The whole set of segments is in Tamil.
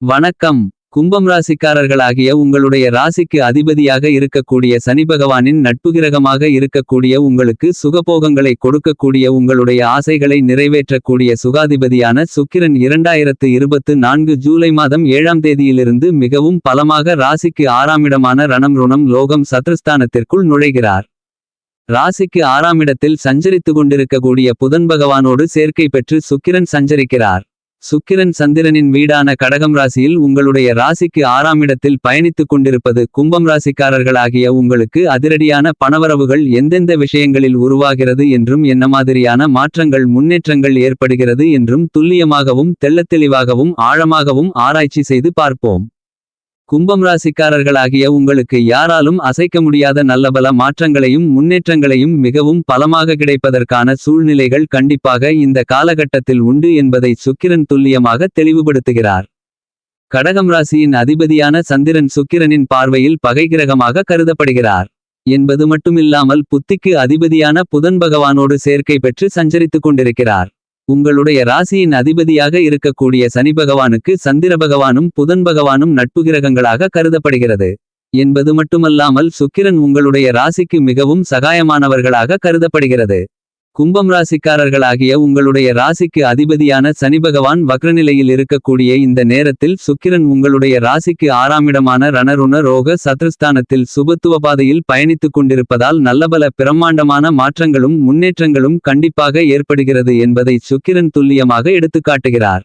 வணக்கம். கும்பம் ராசிக்காரர்களாகிய உங்களுடைய ராசிக்கு அதிபதியாக இருக்கக்கூடிய சனி பகவானின் நட்புகிரகமாக இருக்கக்கூடிய உங்களுக்கு சுகபோகங்களை கொடுக்கக்கூடிய உங்களுடைய ஆசைகளை நிறைவேற்றக்கூடிய சுகாதிபதியான சுக்கிரன் 2024 ஜூலை மாதம் 7ஆம் தேதியிலிருந்து மிகவும் பலமாக ராசிக்கு 6ஆம் இடமான ரணம் ருணம் லோகம் சத்ருஸ்தானத்திற்குள் நுழைகிறார். ராசிக்கு 6ஆம் இடத்தில் சஞ்சரித்து கொண்டிருக்கக்கூடிய புதன் பகவானோடு சேர்க்கை பெற்று சுக்கிரன் சஞ்சரிக்கிறார். சுக்கிரன் சந்திரனின் வீடான கடகம் ராசியில் உங்களுடைய ராசிக்கு 6ஆம் இடத்தில் பயணித்துக் கொண்டிருப்பது கும்பம் ராசிக்காரர்களாகிய உங்களுக்கு அதிரடியான பணவரவுகள் எந்தெந்த விஷயங்களில் உருவாகிறது என்றும் என்ன மாதிரியான மாற்றங்கள் முன்னேற்றங்கள் ஏற்படுகிறது என்றும் துல்லியமாகவும் தெள்ளத்தெளிவாகவும் ஆழமாகவும் ஆராய்ச்சி செய்து பார்ப்போம். கும்பம் ராசிக்காரர்களாகிய உங்களுக்கு யாராலும் அசைக்க முடியாத நல்லபல மாற்றங்களையும் முன்னேற்றங்களையும் மிகவும் பலமாக கிடைப்பதற்கான சூழ்நிலைகள் கண்டிப்பாக இந்த காலகட்டத்தில் உண்டு என்பதை சுக்கிரன் துல்லியமாக தெளிவுபடுத்துகிறார். கடகம் ராசியின் அதிபதியான சந்திரன் சுக்கிரனின் பார்வையில் பகைகிரகமாக கருதப்படுகிறார் என்பது மட்டுமில்லாமல் புத்திக்கு அதிபதியான புதன் பகவானோடு சேர்க்கை பெற்று சஞ்சரித்துக் கொண்டிருக்கிறார். உங்களுடைய ராசியின் அதிபதியாக இருக்கக்கூடிய சனி பகவானுக்கு சந்திர பகவானும் புதன் பகவானும் நட்புகிரகங்களாக கருதப்படுகிறது என்பது மட்டுமல்லாமல் சுக்கிரன் உங்களுடைய ராசிக்கு மிகவும் சகாயமானவர்களாக கருதப்படுகிறது. கும்பம் ராசிக்காரர்களாகிய உங்களுடைய ராசிக்கு அதிபதியான சனி பகவான் வக்ரநிலையில் இருக்கக்கூடிய இந்த நேரத்தில் சுக்கிரன் உங்களுடைய ராசிக்கு 6ஆம் இடமான ரணருண ரோக சத்ருஸ்தானத்தில் சுபத்துவ பாதையில் பயணித்துக் கொண்டிருப்பதால் நல்லபல பிரம்மாண்டமான மாற்றங்களும் முன்னேற்றங்களும் கண்டிப்பாக ஏற்படுகிறது என்பதை சுக்கிரன் துல்லியமாக எடுத்துக்காட்டுகிறார்.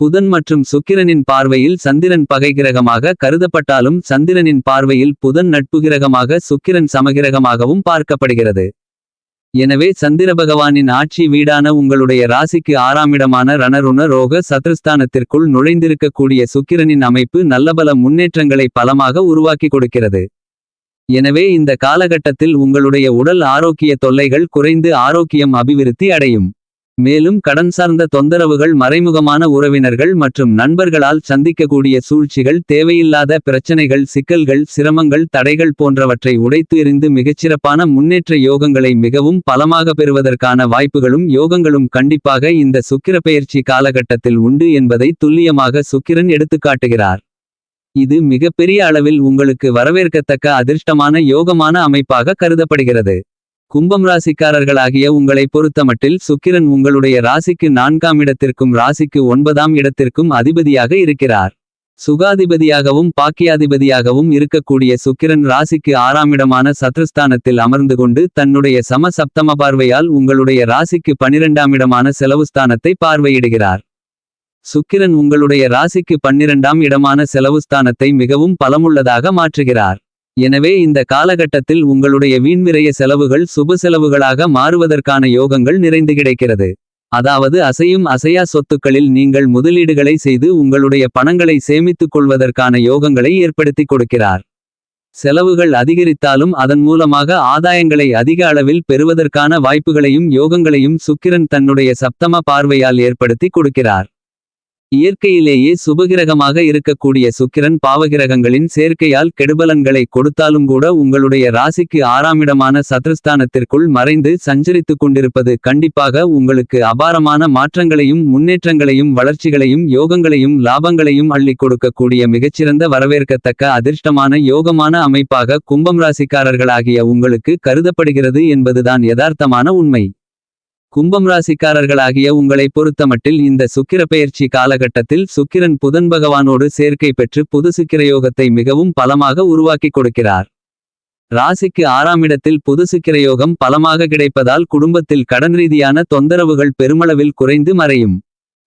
புதன் மற்றும் சுக்கிரனின் பார்வையில் சந்திரன் பகைகிரகமாக கருதப்பட்டாலும் சந்திரனின் பார்வையில் புதன் நட்புகிரகமாக சுக்கிரன் சமகிரகமாகவும் பார்க்கப்படுகிறது. எனவே சந்திர பகவானின் ஆட்சி வீடான உங்களுடைய ராசிக்கு 6ஆம் இடமான ரணருண ரோக சத்ருஸ்தானத்திற்குள் நுழைந்திருக்கக்கூடிய சுக்கிரனின் அமைப்பு நல்லபல முன்னேற்றங்களை பலமாக உருவாக்கி கொடுக்கிறது. எனவே இந்த காலகட்டத்தில் உங்களுடைய உடல் ஆரோக்கிய தொல்லைகள் குறைந்து ஆரோக்கியம் அபிவிருத்தி அடையும். மேலும் கடன் சார்ந்த தொந்தரவுகள் மறைமுகமான உறவினர்கள் மற்றும் நண்பர்களால் சந்திக்கக்கூடிய சூழ்ச்சிகள் தேவையில்லாத பிரச்சனைகள் சிக்கல்கள் சிரமங்கள் தடைகள் போன்றவற்றை உடைத்து எறிந்து மிகச்சிறப்பான முன்னேற்ற யோகங்களை மிகவும் பலமாக பெறுவதற்கான வாய்ப்புகளும் யோகங்களும் கண்டிப்பாக இந்த சுக்கிர பெயர்ச்சி காலகட்டத்தில் உண்டு என்பதை துல்லியமாக சுக்கிரன் எடுத்துக்காட்டுகிறார். இது மிகப்பெரிய அளவில் உங்களுக்கு வரவேற்கத்தக்க அதிர்ஷ்டமான யோகமான அமைப்பாக கருதப்படுகிறது. கும்பம் ராசிக்காரர்களாகிய உங்களை பொறுத்தமட்டில் சுக்கிரன் உங்களுடைய ராசிக்கு 4ஆம் இடத்திற்கும் ராசிக்கு 9ஆம் இடத்திற்கும் அதிபதியாக இருக்கிறார். சுகாதிபதியாகவும் பாக்கியாதிபதியாகவும் இருக்கக்கூடிய சுக்கிரன் ராசிக்கு 6ஆம் இடமான சத்ருஸ்தானத்தில் அமர்ந்து கொண்டு தன்னுடைய சம சப்தம பார்வையால் உங்களுடைய ராசிக்கு 12ஆம் இடமான செலவுஸ்தானத்தை பார்வையிடுகிறார். சுக்கிரன் உங்களுடைய ராசிக்கு 12ஆம் இடமான செலவுஸ்தானத்தை மிகவும் பலமுள்ளதாக மாற்றுகிறார். எனவே இந்த காலகட்டத்தில் உங்களுடைய வீண்விரய செலவுகள் சுப செலவுகளாக மாறுவதற்கான யோகங்கள் நிறைந்து கிடைக்கிறது. அதாவது அசையும் அசையா சொத்துக்களில் நீங்கள் முதலீடுகளை செய்து உங்களுடைய பணங்களை சேமித்துக் கொள்வதற்கான யோகங்களை ஏற்படுத்தி கொடுக்கிறார். செலவுகள் அதிகரித்தாலும் அதன் மூலமாக ஆதாயங்களை அதிக அளவில் பெறுவதற்கான வாய்ப்புகளையும் யோகங்களையும் சுக்கிரன் தன்னுடைய சப்தம பார்வையால் ஏற்படுத்தி கொடுக்கிறார். இயற்கையிலேயே சுபகிரகமாக இருக்கக்கூடிய சுக்கிரன் பாவகிரகங்களின் சேர்க்கையால் கெடுபலன்களை கொடுத்தாலும் கூட உங்களுடைய ராசிக்கு 6ஆம் இடமான சத்ருஸ்தானத்திற்குள் மறைந்து சஞ்சரித்துக் கொண்டிருப்பது கண்டிப்பாக உங்களுக்கு அபாரமான மாற்றங்களையும் முன்னேற்றங்களையும் வளர்ச்சிகளையும் யோகங்களையும் லாபங்களையும் அள்ளிக் கொடுக்கக்கூடிய மிகச்சிறந்த வரவேற்கத்தக்க அதிர்ஷ்டமான யோகமான அமைப்பாக கும்பம் ராசிக்காரர்களாகிய உங்களுக்கு கருதப்படுகிறது என்பதுதான் யதார்த்தமான உண்மை. கும்பம் ராசிக்காரர்களாகிய உங்களை பொறுத்தமட்டில் இந்த சுக்கிர பெயர்ச்சி காலகட்டத்தில் சுக்கிரன் புதன் பகவானோடு சேர்க்கை பெற்று புது சுக்கிரயோகத்தை மிகவும் பலமாக உருவாக்கி கொடுக்கிறார். ராசிக்கு 6ஆம் இடத்தில் புது சுக்கிரயோகம் பலமாக கிடைப்பதால் குடும்பத்தில் கடன் ரீதியான தொந்தரவுகள் பெருமளவில் குறைந்து மறையும்.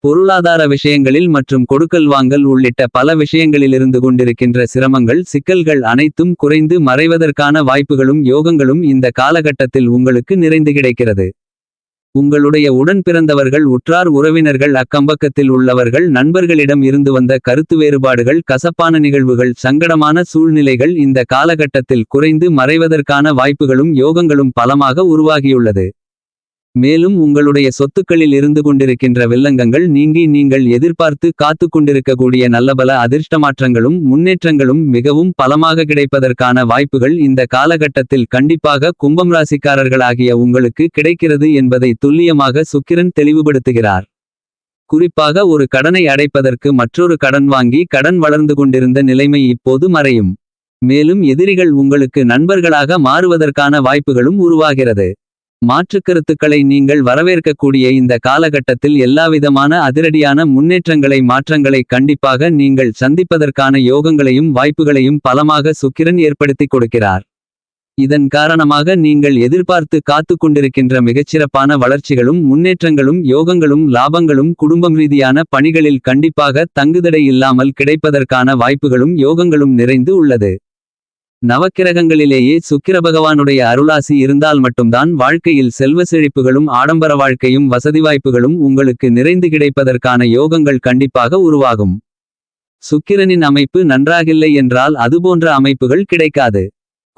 பொருளாதார விஷயங்களில் மற்றும் கொடுக்கல் வாங்கல் உள்ளிட்ட பல விஷயங்களிலிருந்து கொண்டிருக்கின்ற சிரமங்கள் சிக்கல்கள் அனைத்தும் குறைந்து மறைவதற்கான வாய்ப்புகளும் யோகங்களும் இந்த காலகட்டத்தில் உங்களுக்கு நிறைந்து கிடைக்கிறது. உங்களுடைய உடன் பிறந்தவர்கள் உற்றார் உறவினர்கள் அக்கம்பக்கத்தில் உள்ளவர்கள் நண்பர்களிடம் இருந்து வந்த கருத்து வேறுபாடுகள் கசப்பான நிகழ்வுகள் சங்கடமான சூழ்நிலைகள் இந்த காலகட்டத்தில் குறைந்து மறைவதற்கான வாய்ப்புகளும் யோகங்களும் பலமாக உருவாகியுள்ளது. மேலும் உங்களுடைய சொத்துக்களில் இருந்து கொண்டிருக்கின்ற வில்லங்கங்கள் நீங்கி நீங்கள் எதிர்பார்த்து காத்து கொண்டிருக்கக்கூடிய நல்லபல அதிர்ஷ்டமாற்றங்களும் முன்னேற்றங்களும் மிகவும் பலமாக கிடைப்பதற்கான வாய்ப்புகள் இந்த காலகட்டத்தில் கண்டிப்பாக கும்பம் ராசிக்காரர்களாகிய உங்களுக்கு கிடைக்கிறது என்பதை துல்லியமாக சுக்கிரன் தெளிவுபடுத்துகிறார். குறிப்பாக ஒரு கடனை அடைப்பதற்கு மற்றொரு கடன் வாங்கி கடன் வளர்ந்து கொண்டிருந்த நிலைமை இப்போது மறையும். மேலும் எதிரிகள் உங்களுக்கு நண்பர்களாக மாறுவதற்கான வாய்ப்புகளும் உருவாகிறது. மாற்றுக்கருத்துக்களை நீங்கள் வரவேற்கக்கூடிய இந்த காலகட்டத்தில் எல்லாவிதமான அதிரடியான மாற்றங்களை கண்டிப்பாக நீங்கள் சந்திப்பதற்கான யோகங்களையும் வாய்ப்புகளையும் பலமாக சுக்கிரன் ஏற்படுத்திக் கொடுக்கிறார். இதன் காரணமாக நீங்கள் எதிர்பார்த்து காத்து கொண்டிருக்கின்ற மிகச்சிறப்பான வளர்ச்சிகளும் முன்னேற்றங்களும் யோகங்களும் லாபங்களும் குடும்பம் ரீதியான பணிகளில் கண்டிப்பாக தங்குதடை இல்லாமல் கிடைப்பதற்கான வாய்ப்புகளும் யோகங்களும் நிறைந்து உள்ளது. நவக்கிரகங்களிலேயே சுக்கிர பகவானுடைய அருளாசி இருந்தால் மட்டும்தான் வாழ்க்கையில் செல்வ செழிப்புகளும் ஆடம்பர வாழ்க்கையும் வசதி வாய்ப்புகளும் உங்களுக்கு நிறைந்து கிடைப்பதற்கான யோகங்கள் கண்டிப்பாக உருவாகும். சுக்கிரனின் அமைப்பு நன்றாகில்லை என்றால் அதுபோன்ற அமைப்புகள் கிடைக்காது.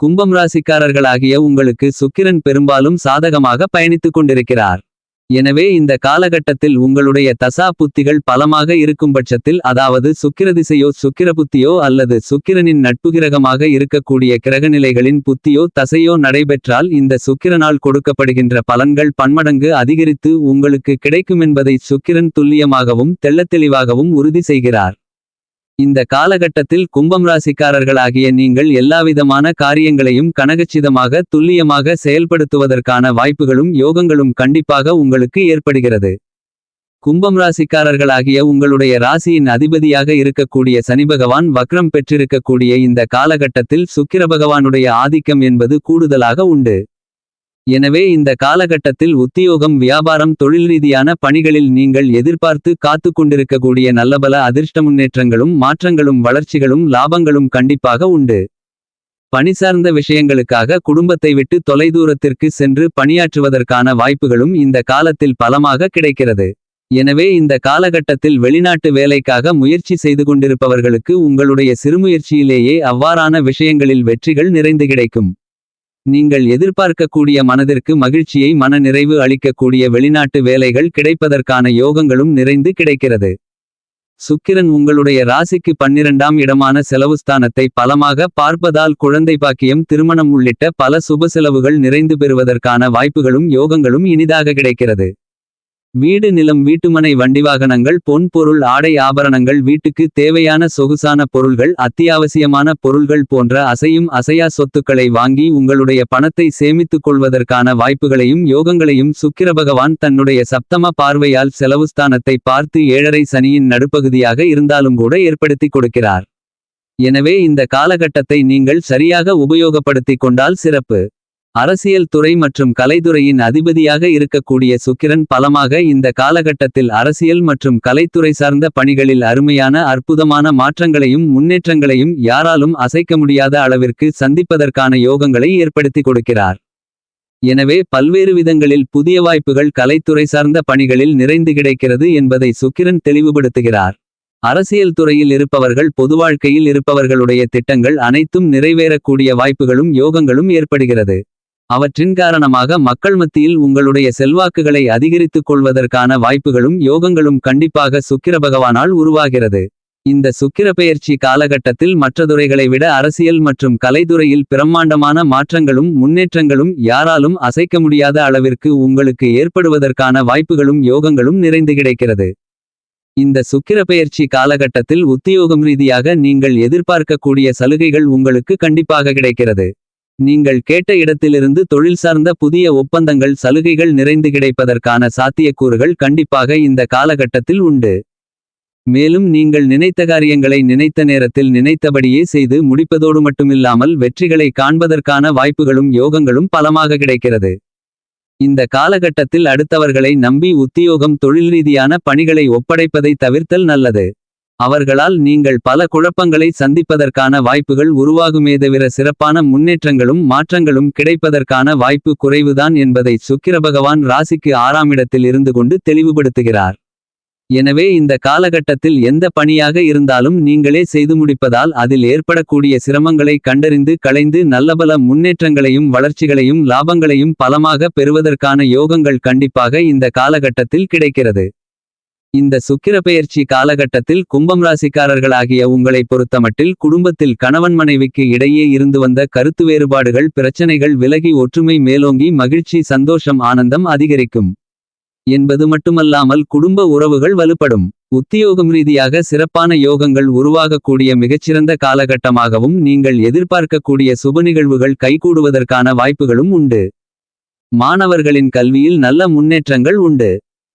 கும்பம் ராசிக்காரர்களாகிய உங்களுக்கு சுக்கிரன் பெரும்பாலும் சாதகமாக பயணித்துக் கொண்டிருக்கிறார். எனவே இந்த காலகட்டத்தில் உங்களுடைய தசா புத்திகள் பலமாக இருக்கும்பட்சத்தில், அதாவது சுக்கிரதிசையோ சுக்கிர புத்தியோ அல்லது சுக்கிரனின் நட்புகிரகமாக இருக்கக்கூடிய கிரகநிலைகளின் புத்தியோ தசையோ நடைபெற்றால் இந்த சுக்கிரனால் கொடுக்கப்படுகின்ற பலன்கள் பன்மடங்கு அதிகரித்து உங்களுக்கு கிடைக்குமென்பதை சுக்கிரன் துல்லியமாகவும் தெள்ளத்தெளிவாகவும் உறுதி செய்கிறார். இந்த காலகட்டத்தில் கும்பம் ராசிக்காரர்களாகிய நீங்கள் எல்லாவிதமான காரியங்களையும் கனகச்சிதமாக துல்லியமாக செயல்படுத்துவதற்கான வாய்ப்புகளும் யோகங்களும் கண்டிப்பாக உங்களுக்கு ஏற்படுகிறது. கும்பம் ராசிக்காரர்களாகிய உங்களுடைய ராசியின் அதிபதியாக இருக்கக்கூடிய சனிபகவான் வக்ரம் பெற்றிருக்கக்கூடிய இந்த காலகட்டத்தில் சுக்கிர பகவானுடைய ஆதிக்கம் என்பது கூடுதலாக உண்டு. எனவே இந்த காலகட்டத்தில் உத்தியோகம் வியாபாரம் தொழில் ரீதியான பணிகளில் நீங்கள் எதிர்பார்த்து காத்து கொண்டிருக்கக்கூடிய நல்லபல அதிர்ஷ்ட முன்னேற்றங்களும் மாற்றங்களும் வளர்ச்சிகளும் லாபங்களும் கண்டிப்பாக உண்டு. பணி சார்ந்த விஷயங்களுக்காக குடும்பத்தை விட்டு தொலைதூரத்திற்கு சென்று பணியாற்றுவதற்கான வாய்ப்புகளும் இந்த காலத்தில் பலமாக கிடைக்கிறது. எனவே இந்த காலகட்டத்தில் வெளிநாட்டு வேலைக்காக முயற்சி செய்து கொண்டிருப்பவர்களுக்கு உங்களுடைய சிறுமுயற்சியிலேயே அவ்வாறான விஷயங்களில் வெற்றிகள் நிறைந்து கிடைக்கும். நீங்கள் எதிர்பார்க்கக்கூடிய மனதிற்கு மகிழ்ச்சியை மன நிறைவு அளிக்கக்கூடிய வெளிநாட்டு வேலைகள் கிடைப்பதற்கான யோகங்களும் நிறைந்து கிடைக்கிறது. சுக்கிரன் உங்களுடைய ராசிக்கு 12ஆம் இடமான செலவுஸ்தானத்தை பலமாக பார்ப்பதால் குழந்தை பாக்கியம் திருமணம் உள்ளிட்ட பல சுப செலவுகள் நிறைந்து பெறுவதற்கான வாய்ப்புகளும் யோகங்களும் இனிதாக கிடைக்கிறது. வீடு நிலம் வீட்டுமனை வண்டிவாகனங்கள் பொன் பொருள் ஆடை ஆபரணங்கள் வீட்டுக்கு தேவையான சொகுசான பொருள்கள் அத்தியாவசியமான பொருள்கள் போன்ற அசையும் அசையா சொத்துக்களை வாங்கி உங்களுடைய பணத்தை சேமித்துக் கொள்வதற்கான வாய்ப்புகளையும் யோகங்களையும் சுக்கிர பகவான் தன்னுடைய சப்தம பார்வையால் செலவுஸ்தானத்தை பார்த்து 7.5 சனியின் நடுப்பகுதியாக இருந்தாலும் கூட ஏற்படுத்தி கொடுக்கிறார். எனவே இந்த காலகட்டத்தை நீங்கள் சரியாக உபயோகப்படுத்திக் கொண்டால் சிறப்பு. அரசியல் துறை மற்றும் கலைத்துறையின் அதிபதியாக இருக்கக்கூடிய சுக்கிரன் பலமாக இந்த காலகட்டத்தில் அரசியல் மற்றும் கலைத்துறை சார்ந்த பணிகளில் அருமையான அற்புதமான மாற்றங்களையும் முன்னேற்றங்களையும் யாராலும் அசைக்க முடியாத அளவிற்கு சந்திப்பதற்கான யோகங்களை ஏற்படுத்தி கொடுக்கிறார். எனவே பல்வேறு விதங்களில் புதிய வாய்ப்புகள் கலைத்துறை சார்ந்த பணிகளில் நிறைந்து கிடைக்கிறது என்பதை சுக்கிரன் தெளிவுபடுத்துகிறார். அரசியல் துறையில் இருப்பவர்கள் பொது வாழ்க்கையில் இருப்பவர்களுடைய திட்டங்கள் அனைத்தும் நிறைவேறக்கூடிய வாய்ப்புகளும் யோகங்களும் ஏற்படுகிறது. அவற்றின் காரணமாக மக்கள் மத்தியில் உங்களுடைய செல்வாக்குகளை அதிகரித்துக் கொள்வதற்கான வாய்ப்புகளும் யோகங்களும் கண்டிப்பாக சுக்கிர பகவானால் உருவாகிறது. இந்த சுக்கிர பெயர்ச்சி காலகட்டத்தில் மற்ற துறைகளை விட அரசியல் மற்றும் கலைத்துறையில் பிரம்மாண்டமான மாற்றங்களும் முன்னேற்றங்களும் யாராலும் அசைக்க முடியாத அளவிற்கு உங்களுக்கு ஏற்படுவதற்கான வாய்ப்புகளும் யோகங்களும் நிறைந்து கிடைக்கிறது. இந்த சுக்கிர பெயர்ச்சி காலகட்டத்தில் உத்தியோகம் ரீதியாக நீங்கள் எதிர்பார்க்கக்கூடிய சலுகைகள் உங்களுக்கு கண்டிப்பாக கிடைக்கிறது. நீங்கள் கேட்ட இடத்திலிருந்து தொழில் சார்ந்த புதிய ஒப்பந்தங்கள் சலுகைகள் நிறைந்து கிடைப்பதற்கான சாத்தியக்கூறுகள் கண்டிப்பாக இந்த காலகட்டத்தில் உண்டு. மேலும் நீங்கள் நினைத்த காரியங்களை நினைத்த நேரத்தில் நினைத்தபடியே செய்து முடிப்பதோடு மட்டுமில்லாமல் வெற்றிகளை காண்பதற்கான வாய்ப்புகளும் யோகங்களும் பலமாக கிடைக்கிறது. இந்த காலகட்டத்தில் அடுத்தவர்களை நம்பி உத்தியோகம் தொழில் ரீதியான பணிகளை ஒப்படைப்பதை தவிர்த்தல் நல்லது. அவர்களால் நீங்கள் பல குழப்பங்களை சந்திப்பதற்கான வாய்ப்புகள் உருவாகுமே தவிர சிறப்பான முன்னேற்றங்களும் மாற்றங்களும் கிடைப்பதற்கான வாய்ப்பு குறைவுதான் என்பதை சுக்கிர பகவான் ராசிக்கு 6ஆம் இடத்தில் இருந்து கொண்டு தெளிவுபடுத்துகிறார். எனவே இந்த காலகட்டத்தில் எந்த பணியாக இருந்தாலும் நீங்களே செய்து முடிப்பதால் அதில் ஏற்படக்கூடிய சிரமங்களை கண்டறிந்து களைந்து நல்லபல முன்னேற்றங்களையும் வளர்ச்சிகளையும் லாபங்களையும் பலமாக பெறுவதற்கான யோகங்கள் கண்டிப்பாக இந்த காலகட்டத்தில் கிடைக்கிறது. இந்த சுக்கிர பெயர்ச்சி காலகட்டத்தில் கும்பம் ராசிக்காரர்களாகிய உங்களை பொறுத்தமட்டில் குடும்பத்தில் கணவன் மனைவிக்கு இடையே இருந்து வந்த கருத்து வேறுபாடுகள் பிரச்சனைகள் விலகி ஒற்றுமை மேலோங்கி மகிழ்ச்சி சந்தோஷம் ஆனந்தம் அதிகரிக்கும். என்பது மட்டுமல்லாமல் குடும்ப உறவுகள் வலுப்படும். உத்தியோகம் ரீதியாக சிறப்பான யோகங்கள் உருவாகக்கூடிய மிகச்சிறந்த காலகட்டமாகவும் நீங்கள் எதிர்பார்க்கக்கூடிய சுபநிகழ்வுகள் கைகூடுவதற்கான வாய்ப்புகளும் உண்டு. மாணவர்களின் கல்வியில் நல்ல முன்னேற்றங்கள் உண்டு.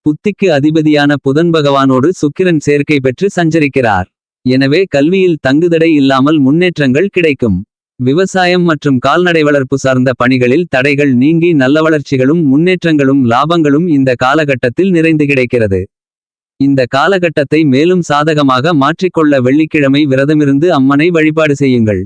புத்திக்கு அதிபதியான புதன் பகவானோடு சுக்கிரன் சேர்க்கை பெற்று சஞ்சரிக்கிறார். எனவே கல்வியில் தங்குதடை இல்லாமல் முன்னேற்றங்கள் கிடைக்கும். விவசாயம் மற்றும் கால்நடை வளர்ப்பு சார்ந்த பணிகளில் தடைகள் நீங்கி நல்ல வளர்ச்சிகளும் முன்னேற்றங்களும் லாபங்களும் இந்த காலகட்டத்தில் நிறைந்து கிடைக்கிறது. இந்த காலகட்டத்தை மேலும் சாதகமாக மாற்றிக்கொள்ள வெள்ளிக்கிழமை விரதமிருந்து அம்மனை வழிபாடு செய்யுங்கள்.